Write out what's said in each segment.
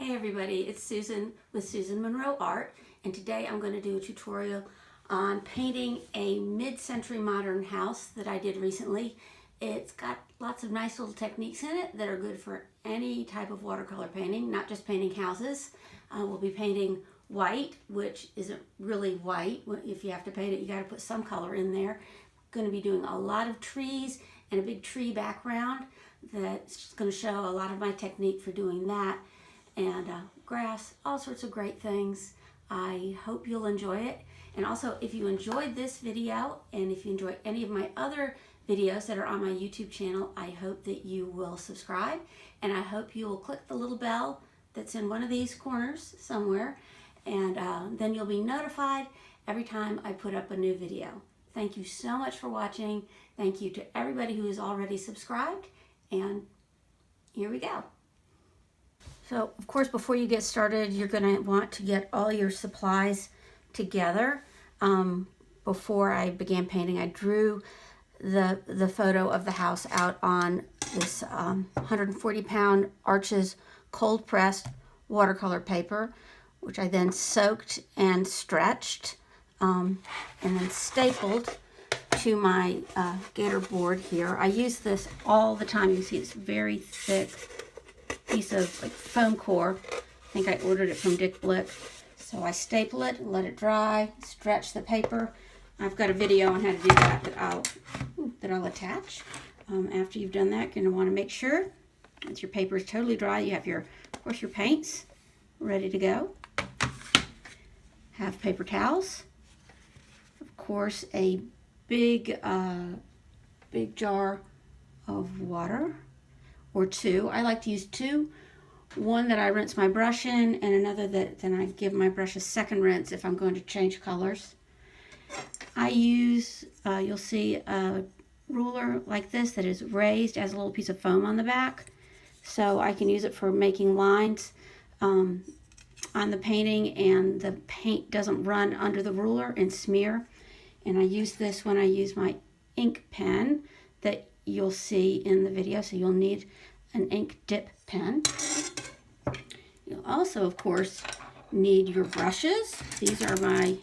Hey everybody, it's Susan with Susan Monroe Art, and today I'm going to do a tutorial on painting a mid-century modern house that I did recently. It's got lots of nice little techniques in it that are good for any type of watercolor painting, not just painting houses. We'll be painting white, which isn't really white. If you have to paint it, you got to put some color in there. Going to be doing a lot of trees and a big tree background. That's going to show a lot of my technique for doing that. And grass, all sorts of great things. I hope you'll enjoy it. And also, if you enjoyed this video, and if you enjoy any of my other videos that are on my YouTube channel, I hope that you will subscribe. And I hope you will click the little bell that's in one of these corners somewhere. And then you'll be notified every time I put up a new video. Thank you so much for watching. Thank you to everybody who is already subscribed. And here we go. So, of course, before you get started, you're going to want to get all your supplies together. Before I began painting, I drew the photo of the house out on this 140-pound Arches cold-pressed watercolor paper, which I then soaked and stretched and then stapled to my gator board here. I use this all the time. You can see it's very thick piece of like foam core. I think I ordered it from Dick Blick. So I staple it, let it dry, stretch the paper. I've got a video on how to do that that I'll attach. After you've done that, you're going to want to make sure that your paper is totally dry. You have of course, your paints ready to go. Have paper towels. Of course, a big jar of water. Or two. I like to use two. One that I rinse my brush in, and another that then I give my brush a second rinse if I'm going to change colors. I use, you'll see a ruler like this that is raised, has a little piece of foam on the back. So I can use it for making lines on the painting, and the paint doesn't run under the ruler and smear. And I use this when I use my ink pen that you'll see in the video, so you'll need an ink dip pen. You'll also, of course, need your brushes. These are my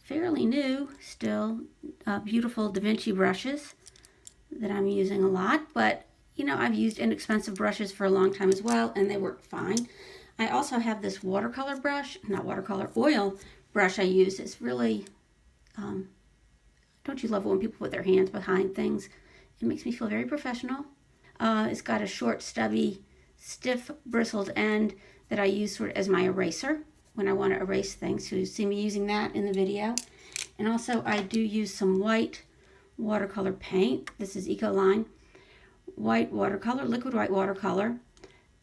fairly new, still beautiful Da Vinci brushes that I'm using a lot, but you know, I've used inexpensive brushes for a long time as well, and they work fine. I also have this watercolor brush, not watercolor, oil brush I use. It's really, don't you love it when people put their hands behind things? It makes me feel very professional. It's got a short, stubby, stiff, bristled end that I use sort of as my eraser when I want to erase things. So you see me using that in the video. And also I do use some white watercolor paint. This is Ecoline white watercolor, liquid white watercolor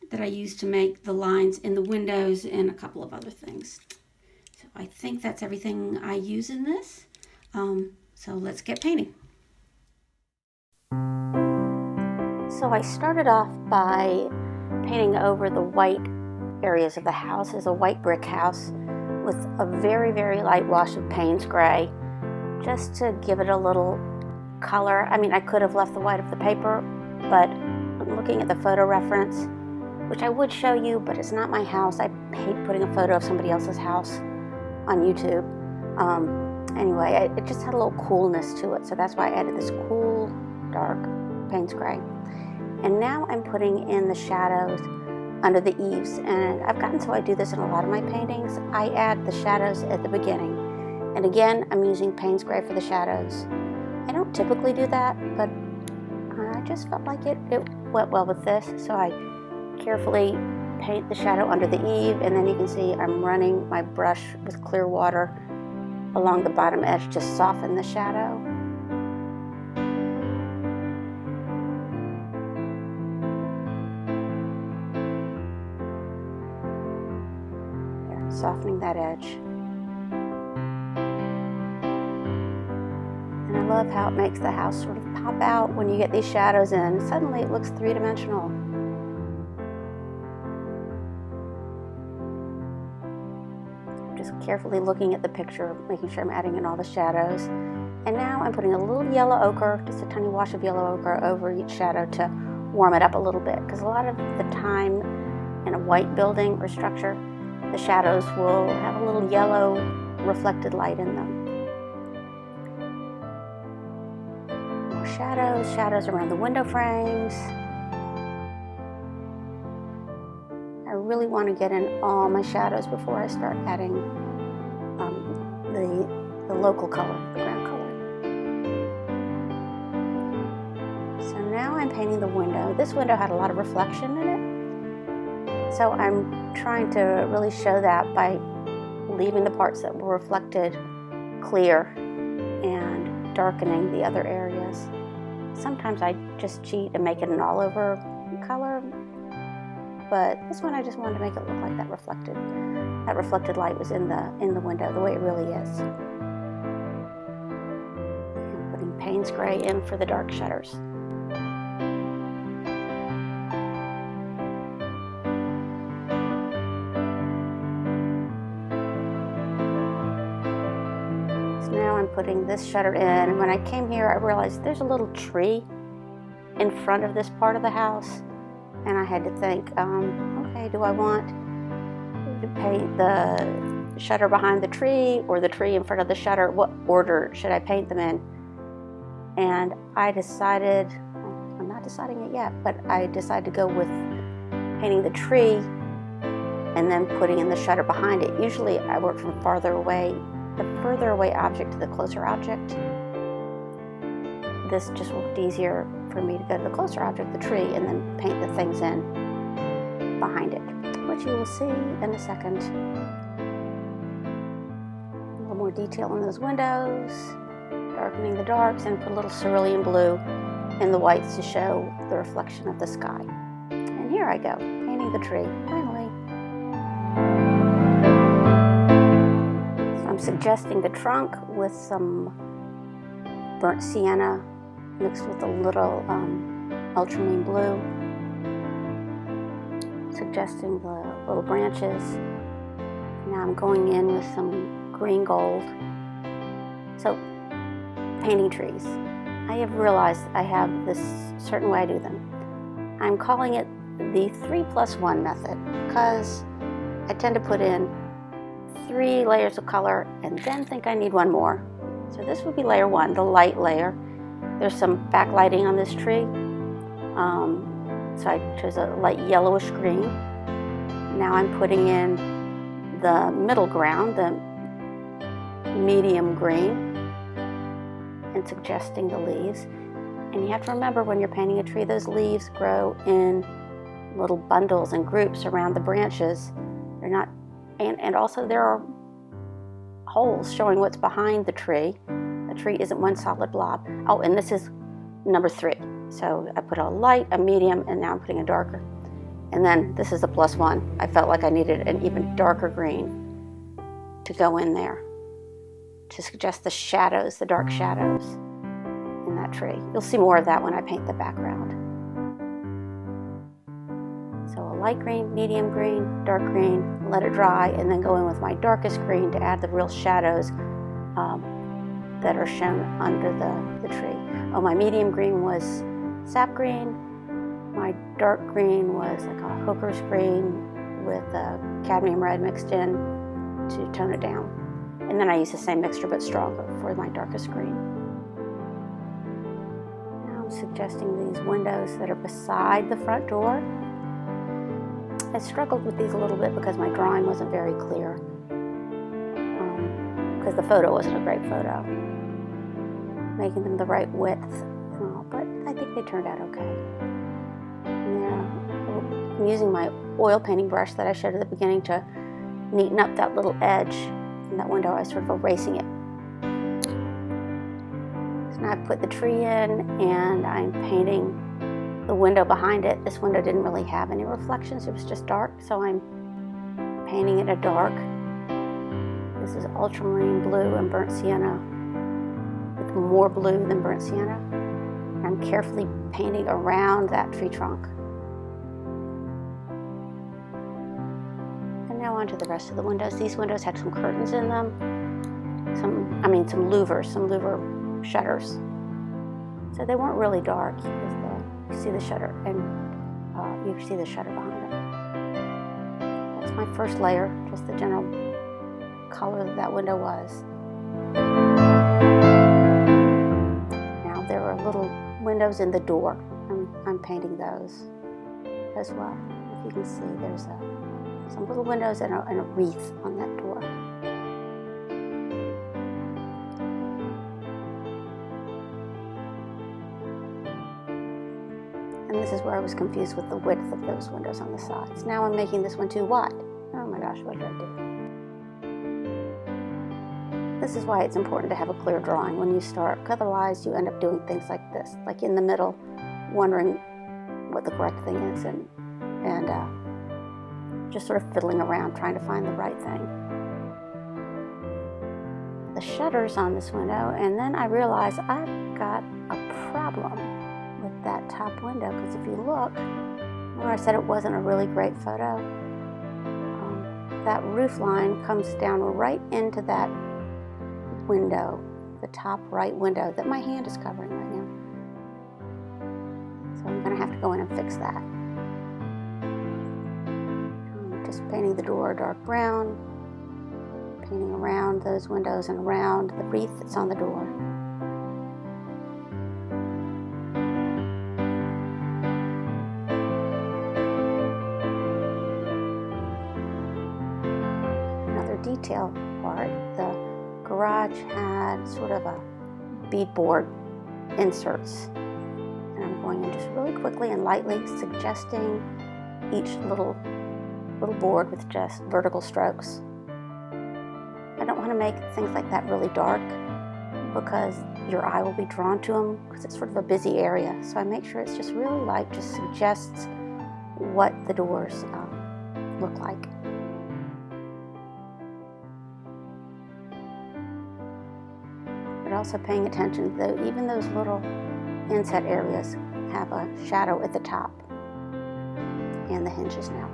that I use to make the lines in the windows and a couple of other things. So I think that's everything I use in this. So let's get painting. So I started off by painting over the white areas of the house. It's a white brick house with a very, very light wash of Payne's gray, just to give it a little color. I mean, I could have left the white of the paper, but I'm looking at the photo reference, which I would show you, but it's not my house. I hate putting a photo of somebody else's house on YouTube. Anyway, it just had a little coolness to it, so that's why I added this cool, dark Payne's gray. And now I'm putting in the shadows under the eaves, and I've gotten so I do this in a lot of my paintings. I add the shadows at the beginning, and again I'm using Payne's gray for the shadows. I don't typically do that, but I just felt like it went well with this, so I carefully paint the shadow under the eave, and then you can see I'm running my brush with clear water along the bottom edge to soften the shadow. Softening that edge. And I love how it makes the house sort of pop out when you get these shadows in. Suddenly it looks three-dimensional. Just carefully looking at the picture, making sure I'm adding in all the shadows. And now I'm putting a little yellow ochre, just a tiny wash of yellow ochre over each shadow to warm it up a little bit, because a lot of the time in of white building or structure, the shadows will have a little yellow reflected light in them. More shadows around the window frames. I really want to get in all my shadows before I start adding the local color, the ground color. So now I'm painting the window. This window had a lot of reflection in it, so I'm trying to really show that by leaving the parts that were reflected clear and darkening the other areas. Sometimes I just cheat and make it an all-over color, but this one I just wanted to make it look like that reflected light was in the window the way it really is. I'm putting Payne's gray in for the dark shutters. So now I'm putting this shutter in, and when I came here I realized there's a little tree in front of this part of the house, and I had to think, okay, do I want to paint the shutter behind the tree or the tree in front of the shutter? What order should I paint them in? And I decided, I'm not deciding it yet, but I decided to go with painting the tree and then putting in the shutter behind it. Usually I work from farther away, the further away object to the closer object. This just worked easier for me to go to the closer object, the tree, and then paint the things in behind it, which you will see in a second. A little more detail in those windows, darkening the darks, and put a little cerulean blue in the whites to show the reflection of the sky. And here I go, painting the tree, finally. So I'm suggesting the trunk with some burnt sienna mixed with a little ultramarine blue, suggesting the little branches. Now I'm going in with some green gold. So, painting trees. I have realized I have this certain way I do them. I'm calling it the 3+1 method because I tend to put in 3 layers of color and then think I need one more. So this would be layer 1, the light layer. There's some backlighting on this tree, so I chose a light yellowish green. Now I'm putting in the middle ground, the medium green, and suggesting the leaves. And you have to remember when you're painting a tree, those leaves grow in little bundles and groups around the branches. They're not, and also there are holes showing what's behind the tree. The tree isn't one solid blob. Oh, and this is number 3. So I put a light, a medium, and now I'm putting a darker. And then this is the +1. I felt like I needed an even darker green to go in there to suggest the shadows, the dark shadows in that tree. You'll see more of that when I paint the background. So a light green, medium green, dark green, let it dry, and then go in with my darkest green to add the real shadows that are shown under the tree. Oh, my medium green was sap green. My dark green was like a hooker's green with cadmium red mixed in to tone it down. And then I use the same mixture but stronger for my darkest green. Now I'm suggesting these windows that are beside the front door. I struggled with these a little bit because my drawing wasn't very clear. Because the photo wasn't a great photo. Making them the right width and all, but I think they turned out okay. Yeah, I'm using my oil painting brush that I showed at the beginning to neaten up that little edge in that window. I was sort of erasing it. So now I've put the tree in and I'm painting the window behind it. This window didn't really have any reflections, it was just dark, so I'm painting it a dark. This is ultramarine blue and burnt sienna with more blue than burnt sienna. I'm carefully painting around that tree trunk. And now on to the rest of the windows. These windows had some curtains in them, some louver shutters. So they weren't really dark. You see the shutter, and you can see the shutter behind them. my first layer, just the general color that window was. Now there are little windows in the door. I'm painting those as well. If you can see, there's some little windows and a wreath on that door. And this is where I was confused with the width of those windows on the sides. Now I'm making this one too wide. Oh my gosh, what did I do? This is why it's important to have a clear drawing when you start. Otherwise, you end up doing things like this, like in the middle, wondering what the correct thing is, and just sort of fiddling around trying to find the right thing. The shutters on this window, and then I realized I've got a problem with that top window, because if you look, where I said it wasn't a really great photo, that roof line comes down right into that window, the top right window that my hand is covering right now. So I'm going to have to go in and fix that. I'm just painting the door a dark brown, painting around those windows and around the wreath that's on the door. Another detail part, the garage had sort of a beadboard inserts, and I'm going in just really quickly and lightly suggesting each little board with just vertical strokes. I don't want to make things like that really dark because your eye will be drawn to them, because it's sort of a busy area. So I make sure it's just really light, just suggests what the doors look like. But also paying attention that even those little inset areas have a shadow at the top and the hinges now.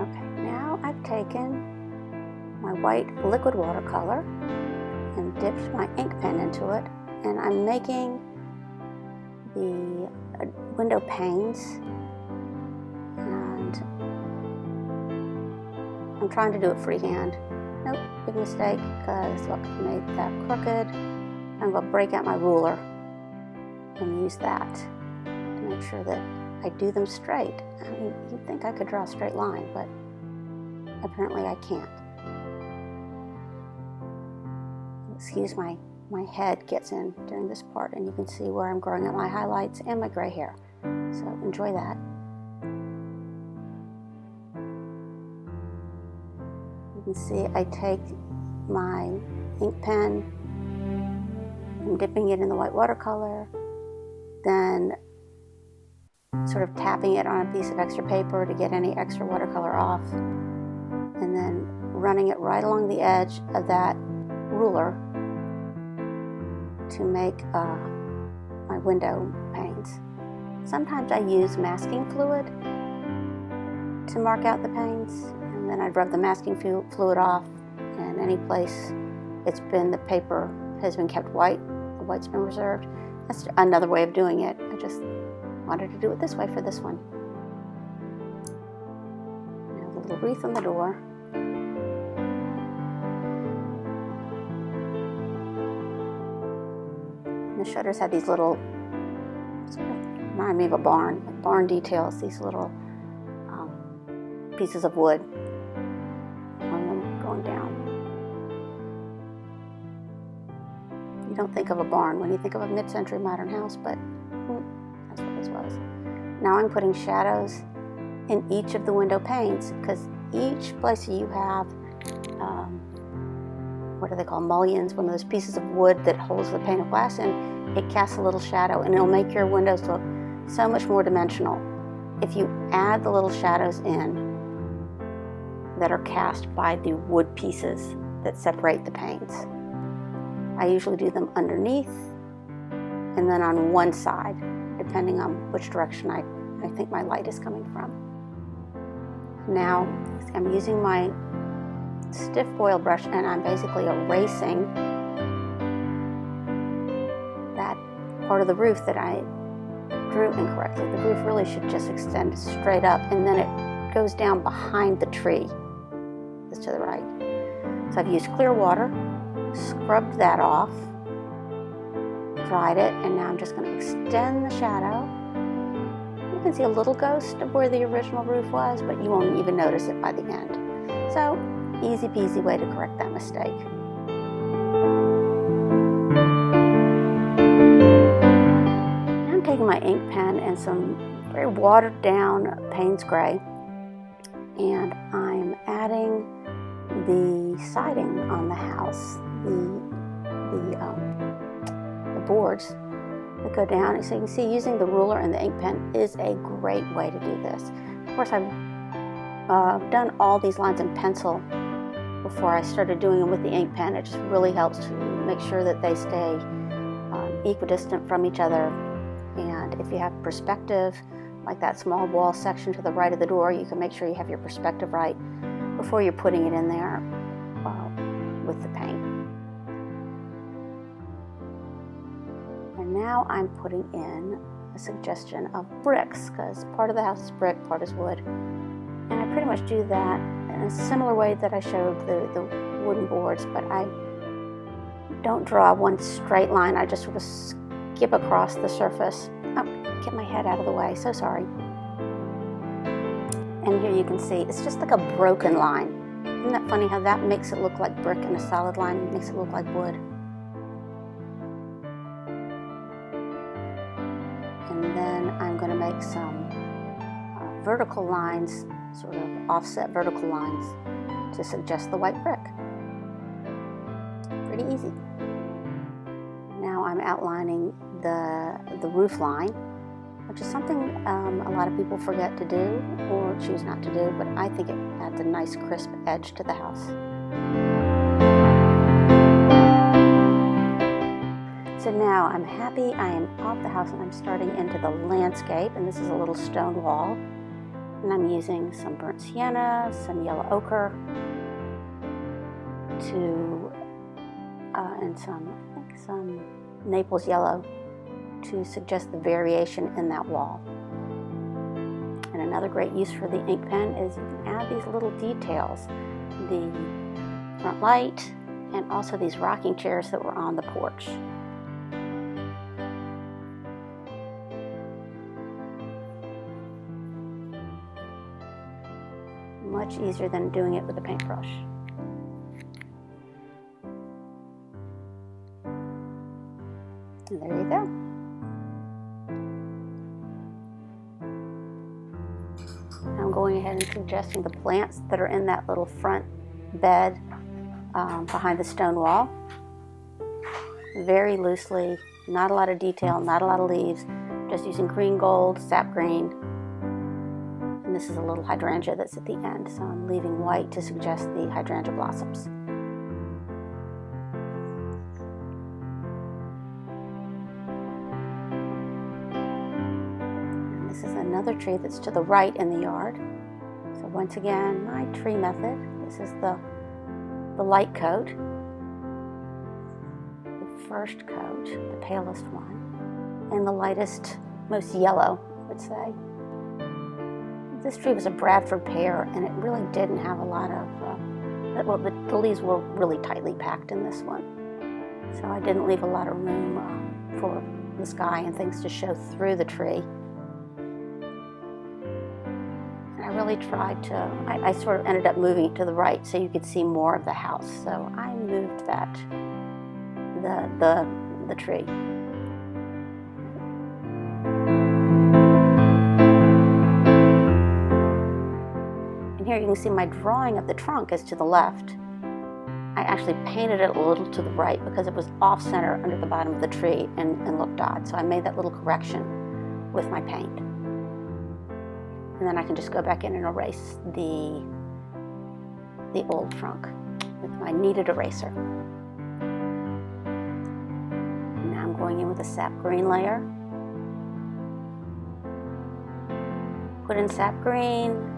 Okay, now I've taken my white liquid watercolor and dipped my ink pen into it, and I'm making the window panes. I'm trying to do it freehand. Nope, big mistake, because look, I made that crooked. I'm going to break out my ruler and use that to make sure that I do them straight. I mean, you'd think I could draw a straight line, but apparently I can't. Excuse my head gets in during this part, and you can see where I'm growing out my highlights and my gray hair. So enjoy that. You can see I take my ink pen, I'm dipping it in the white watercolor, then sort of tapping it on a piece of extra paper to get any extra watercolor off, and then running it right along the edge of that ruler to make my window panes. Sometimes I use masking fluid to mark out the panes, and then I'd rub the masking fluid off, and any place the paper has been kept white, the white's been reserved. That's another way of doing it. I just wanted to do it this way for this one. Now the little wreath on the door. And the shutters had these little, sort of remind me of a barn details, these little pieces of wood on them going down. You don't think of a barn when you think of a mid-century modern house, but that's what this was. Now I'm putting shadows in each of the window panes, because each place you have, what do they call, mullions, one of those pieces of wood that holds the pane of glass in, it casts a little shadow, and it'll make your windows look so much more dimensional if you add the little shadows in that are cast by the wood pieces that separate the panes. I usually do them underneath and then on one side, depending on which direction I think my light is coming from. Now I'm using my stiff foil brush, and I'm basically erasing that part of the roof that I drew incorrectly. The roof really should just extend straight up, and then it goes down behind the tree. It's to the right. So I've used clear water, scrubbed that off, dried it, and now I'm just going to extend the shadow. You can see a little ghost of where the original roof was, but you won't even notice it by the end. So, easy peasy way to correct that mistake. Now I'm taking my ink pen and some very watered down Payne's Gray, and I'm adding the siding on the house, the boards that go down. So you can see using the ruler and the ink pen is a great way to do this. Of course, I've done all these lines in pencil before I started doing them with the ink pen. It just really helps to make sure that they stay equidistant from each other. And if you have perspective, like that small wall section to the right of the door, you can make sure you have your perspective right before you're putting it in there with the paint. And now I'm putting in a suggestion of bricks, because part of the house is brick, part is wood. And I pretty much do that in a similar way that I showed the wooden boards, but I don't draw one straight line. I just sort of skip across the surface. Oh, get my head out of the way, so sorry. And here you can see, it's just like a broken line. Isn't that funny how that makes it look like brick, and a solid line makes it look like wood? And then I'm going to make some vertical lines, sort of offset vertical lines, to suggest the white brick. Pretty easy. Now I'm outlining the roof line, which is something a lot of people forget to do or choose not to do, but I think it adds a nice crisp edge to the house. So now I'm happy. I am off the house and I'm starting into the landscape, and this is a little stone wall. And I'm using some burnt sienna, some yellow ochre, and some Naples yellow to suggest the variation in that wall. And another great use for the ink pen is you can add these little details, the front light, and also these rocking chairs that were on the porch. Much easier than doing it with a paintbrush. And there you go. I'm going ahead and suggesting the plants that are in that little front bed behind the stone wall. Very loosely, not a lot of detail, not a lot of leaves, just using green gold, sap green. And this is a little hydrangea that's at the end, so I'm leaving white to suggest the hydrangea blossoms. And this is another tree that's to the right in the yard. So once again, my tree method. This is the light coat, the first coat, the palest one, and the lightest, most yellow, I would say. This tree was a Bradford pear, and it really didn't have a lot of, the leaves were really tightly packed in this one. So I didn't leave a lot of room for the sky and things to show through the tree. And I really tried to, I sort of ended up moving it to the right so you could see more of the house. So I moved that, the tree. Here you can see my drawing of the trunk is to the left. I actually painted it a little to the right because it was off center under the bottom of the tree and looked odd. So I made that little correction with my paint. And then I can just go back in and erase the old trunk with my kneaded eraser. And now I'm going in with a sap green layer. Put in sap green.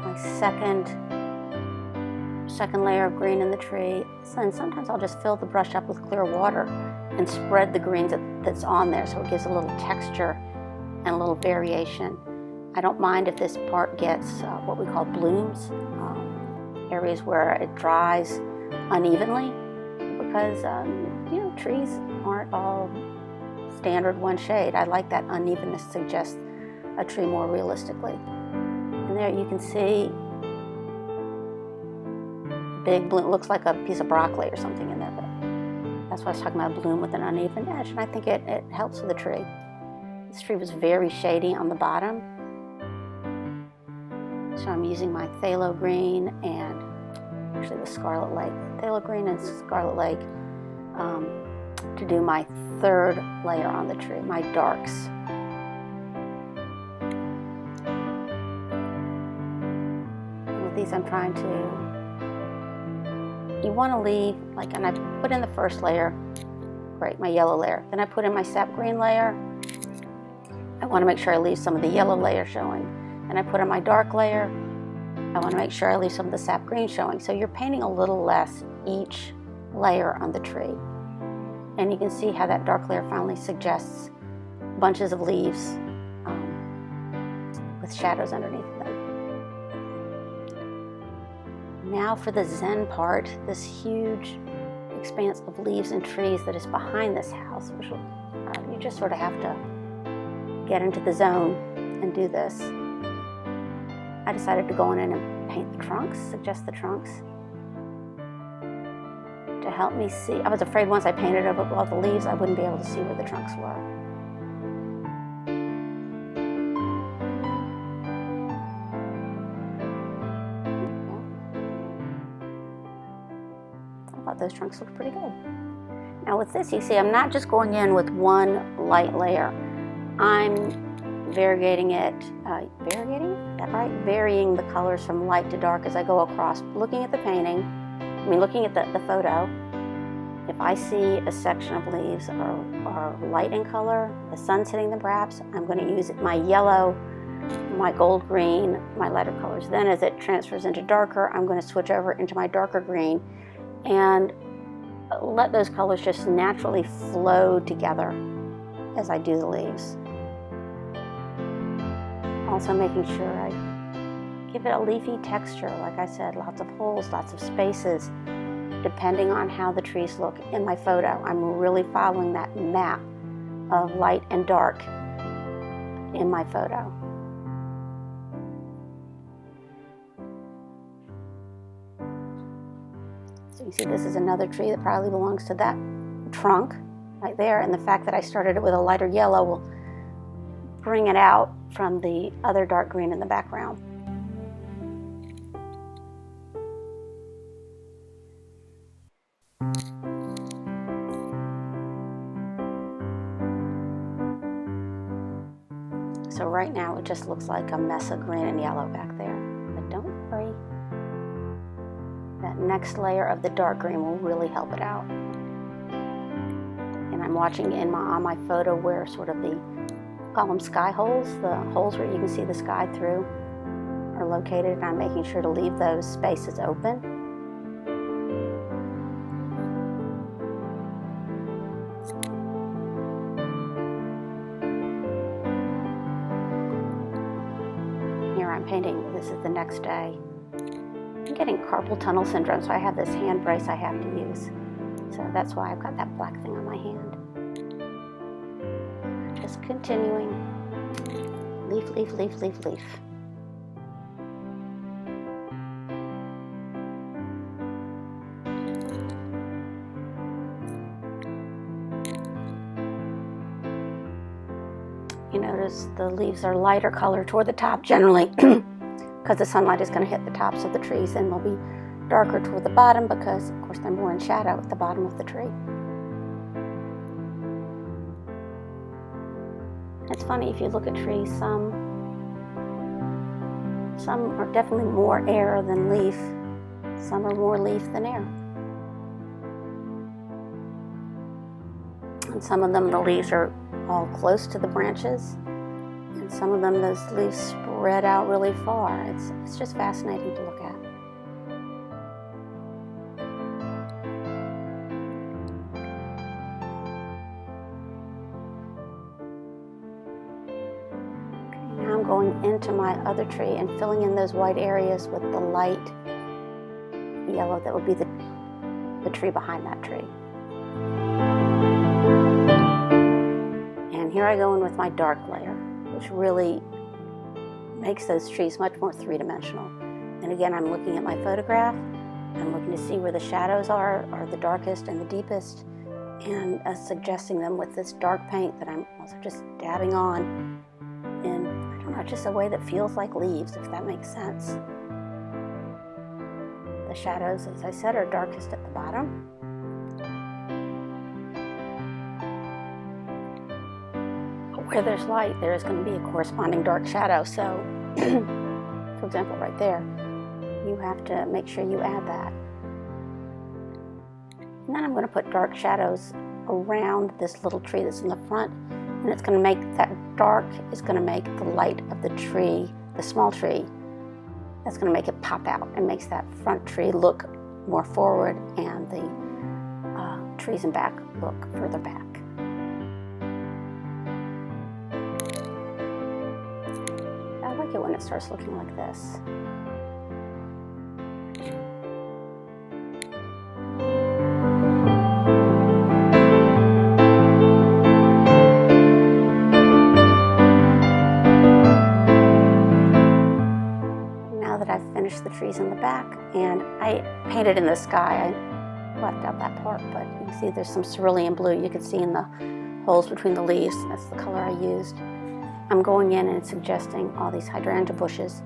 My second layer of green in the tree. And sometimes I'll just fill the brush up with clear water and spread the greens that's on there, so it gives a little texture and a little variation. I don't mind if this part gets what we call blooms, areas where it dries unevenly, because trees aren't all standard one shade. I like that unevenness, suggests a tree more realistically. And there you can see big bloom, looks like a piece of broccoli or something in there, but that's why I was talking about bloom with an uneven edge, and I think it helps with the tree. This tree was very shady on the bottom, so I'm using my phthalo green and actually the Scarlet Lake, phthalo green and Scarlet Lake, to do my third layer on the tree, my darks. And with these I'm trying to, you want to leave, and I put in the first layer, great, my yellow layer. Then I put in my sap green layer. I want to make sure I leave some of the yellow layer showing. And I put in my dark layer. I want to make sure I leave some of the sap green showing. So you're painting a little less each layer on the tree. And you can see how that dark layer finally suggests bunches of leaves with shadows underneath them. Now for the Zen part, this huge expanse of leaves and trees that is behind this house, which you just sort of have to get into the zone and do this. I decided to go in and paint the trunks, suggest the trunks, to help me see. I was afraid once I painted over all the leaves, I wouldn't be able to see where the trunks were. I thought those trunks looked pretty good. Now with this, you see, I'm not just going in with one light layer. I'm variegating it, varying the colors from light to dark as I go across, looking at the painting, looking at the photo. If I see a section of leaves are light in color, the sun's hitting them perhaps, I'm going to use my yellow, my gold green, my lighter colors. Then as it transfers into darker, I'm going to switch over into my darker green and let those colors just naturally flow together as I do the leaves. Also making sure I give it a leafy texture, like I said, lots of holes, lots of spaces, depending on how the trees look in my photo. I'm really following that map of light and dark in my photo. So you see this is another tree that probably belongs to that trunk right there, and the fact that I started it with a lighter yellow will bring it out from the other dark green in the background. So right now it just looks like a mess of green and yellow back there. But don't worry. That next layer of the dark green will really help it out. And I'm watching on my photo where sort of the, call them sky holes, the holes where you can see the sky through, are located, and I'm making sure to leave those spaces open. Here I'm painting, this is the next day. I'm getting carpal tunnel syndrome, so I have this hand brace I have to use. So that's why I've got that black thing on my hand. Just continuing. Leaf, leaf, leaf, leaf, leaf. You notice the leaves are lighter color toward the top generally because the sunlight is going to hit the tops of the trees, and they'll be darker toward the bottom because, of course, they're more in shadow at the bottom of the tree. It's funny, if you look at trees, some are definitely more air than leaf. Some are more leaf than air. And some of them, the leaves are all close to the branches. And some of them, those leaves spread out really far. It's just fascinating to look at. I'm going into my other tree and filling in those white areas with the light yellow that would be the tree behind that tree. And here I go in with my dark layer, which really makes those trees much more three-dimensional. And again, I'm looking at my photograph. I'm looking to see where the shadows are the darkest and the deepest, and suggesting them with this dark paint that I'm also just dabbing on in, I don't know, just a way that feels like leaves, if that makes sense. The shadows, as I said, are darkest at the bottom. Where there's light, there is going to be a corresponding dark shadow. So, for example, right there, you have to make sure you add that. And then I'm going to put dark shadows around this little tree that's in the front, and it's going to make that dark is going to make the light of the tree, the small tree, that's going to make it pop out and makes that front tree look more forward and the trees in back look further back. I like it when it starts looking like this. The trees in the back, and I painted in the sky. I left out that part, but you can see there's some cerulean blue you can see in the holes between the leaves. That's the color I used. I'm going in and suggesting all these hydrangea bushes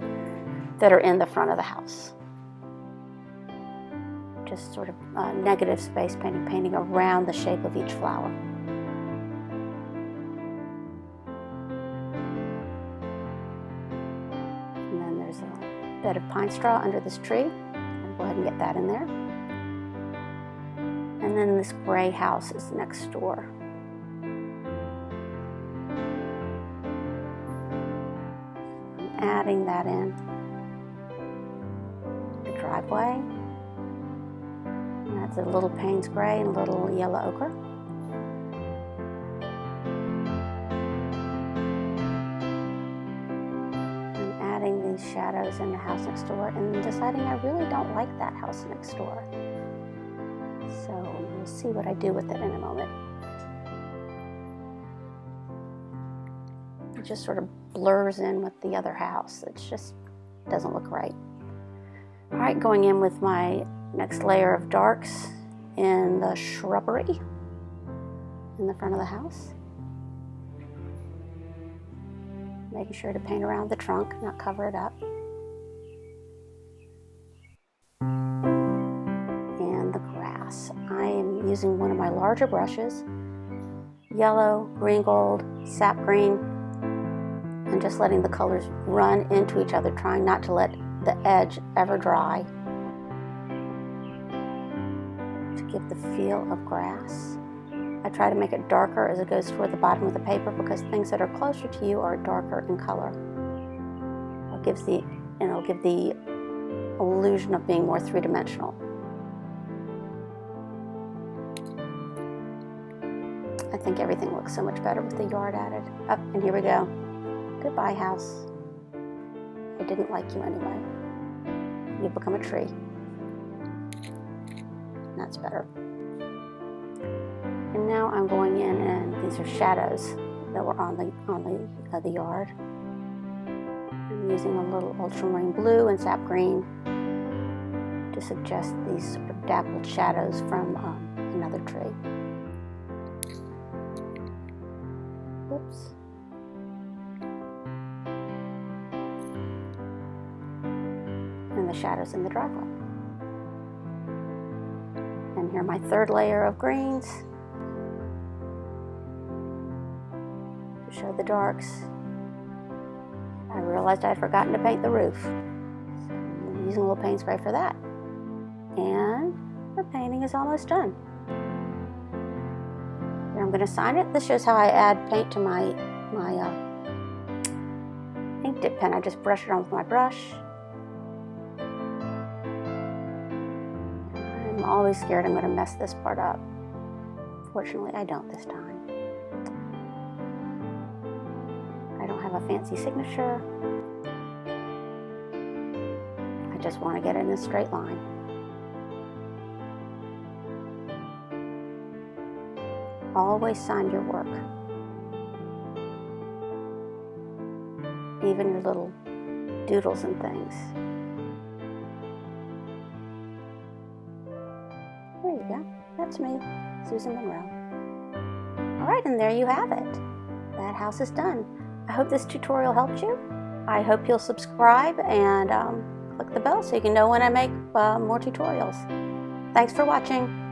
that are in the front of the house. Just sort of negative space painting around the shape of each flower. And then there's a bed of pine straw under this tree. I'll go ahead and get that in there. And then this gray house is next door. I'm adding that in. The driveway. And that's a little Payne's gray and a little yellow ochre. Shadows in the house next door, and deciding I really don't like that house next door. So we'll see what I do with it in a moment. It just sort of blurs in with the other house. It just doesn't look right. All right, going in with my next layer of darks in the shrubbery in the front of the house. Making sure to paint around the trunk, not cover it up. And the grass. I am using one of my larger brushes, yellow, green gold, sap green, and just letting the colors run into each other, trying not to let the edge ever dry, to give the feel of grass. I try to make it darker as it goes toward the bottom of the paper, because things that are closer to you are darker in color. It'll give the illusion of being more three-dimensional. I think everything looks so much better with the yard added. Up, and here we go. Goodbye, house. I didn't like you anyway. You've become a tree. And that's better. And now I'm going in, and these are shadows that were on the yard. I'm using a little ultramarine blue and sap green to suggest these sort of dappled shadows from another tree. Whoops. And the shadows in the driveway. And here my third layer of greens. Show the darks. I realized I had forgotten to paint the roof. So I'm using a little Payne's gray for that. And the painting is almost done. Here I'm going to sign it. This shows how I add paint to my ink dip pen. I just brush it on with my brush. I'm always scared I'm going to mess this part up. Fortunately, I don't this time. I I don't have a fancy signature. I just want to get it in a straight line. Always sign your work. Even your little doodles and things. There you go. That's me, Susan Monroe. All right, and there you have it. That house is done. I hope this tutorial helped you. I hope you'll subscribe and click the bell so you can know when I make more tutorials. Thanks for watching.